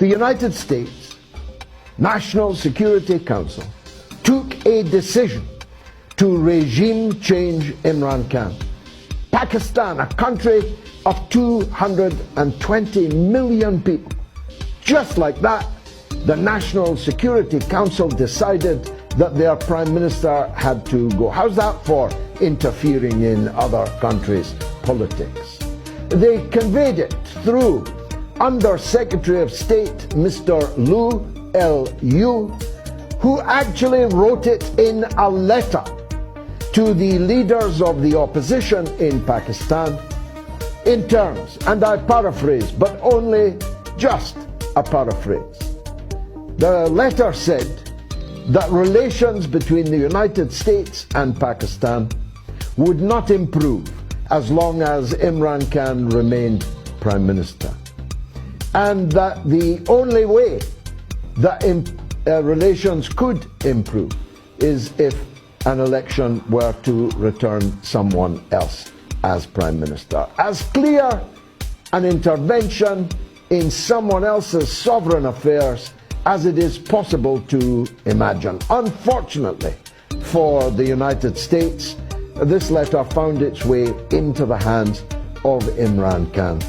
The United States National Security Council took a decision to regime change Imran Khan. Pakistan, a country of 220 million people, just like that, the National Security Council decided that their Prime Minister had to go. How's that for interfering in other countries' politics? They conveyed it through Under Secretary of State Mr. Liu L.U., who actually wrote it in a letter to the leaders of the opposition in Pakistan in terms, and I paraphrase, but only just a paraphrase. The letter said that relations between the United States and Pakistan would not improve as long as Imran Khan remained Prime Minister, and that the only way that relations could improve is if an election were to return someone else as Prime Minister. As clear an intervention in someone else's sovereign affairs as it is possible to imagine. Unfortunately for the United States, this letter found its way into the hands of Imran Khan.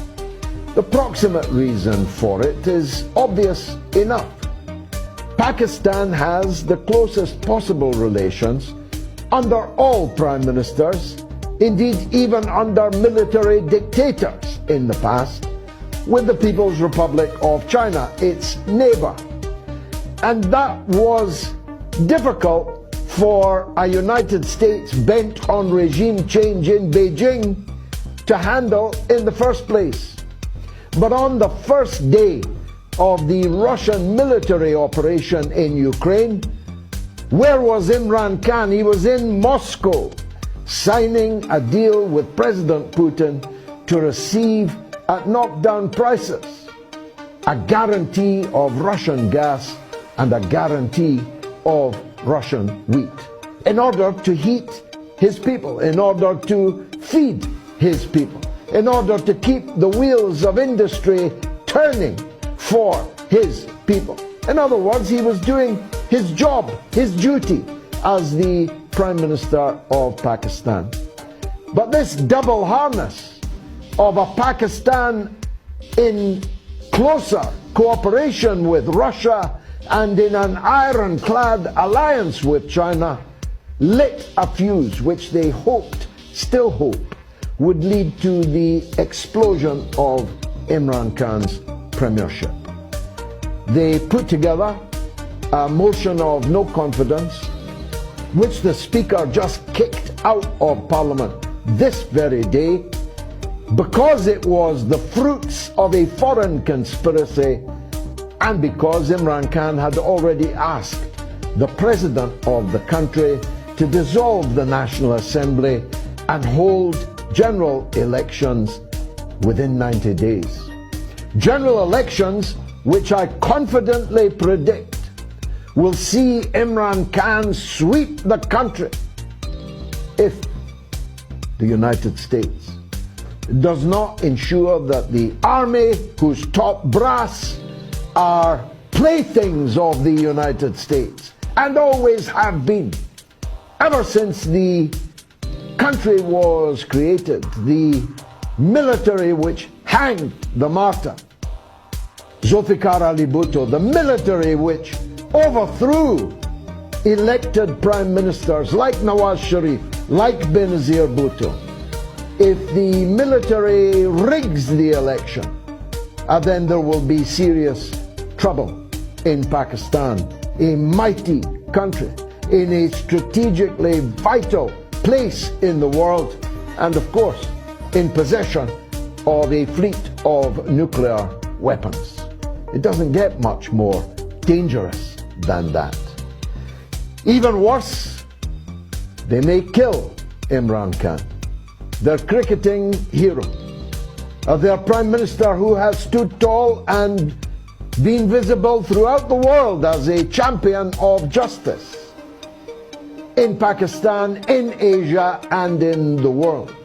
The proximate reason for it is obvious enough. Pakistan has the closest possible relations under all prime ministers, indeed even under military dictators in the past, with the People's Republic of China, its neighbor. And that was difficult for a United States bent on regime change in Beijing to handle in the first place. But on the first day of the Russian military operation in Ukraine, where was Imran Khan? He was in Moscow, signing a deal with President Putin to receive at knockdown prices a guarantee of Russian gas and a guarantee of Russian wheat in order to heat his people, in order to feed his people, in order to keep the wheels of industry turning for his people. In other words, he was doing his job, his duty as the Prime Minister of Pakistan. But this double harness of a Pakistan in closer cooperation with Russia and in an ironclad alliance with China lit a fuse which they hoped, still hope, would lead to the explosion of Imran Khan's premiership. They put together a motion of no confidence, which the Speaker just kicked out of Parliament this very day, because it was the fruits of a foreign conspiracy and because Imran Khan had already asked the President of the country to dissolve the National Assembly and hold general elections within 90 days. General elections which I confidently predict will see Imran Khan sweep the country if the United States does not ensure that the army, whose top brass are playthings of the United States and always have been, ever since the country was created, the military which hanged the martyr Zulfikar Ali Bhutto, the military which overthrew elected prime ministers like Nawaz Sharif, like Benazir Bhutto. If the military rigs the election, then there will be serious trouble in Pakistan, a mighty country in a strategically vital place in the world, and of course in possession of a fleet of nuclear weapons. It doesn't get much more dangerous than that. Even worse, they may kill Imran Khan, their cricketing hero, their Prime Minister who has stood tall and been visible throughout the world as a champion of justice in Pakistan, in Asia, and in the world.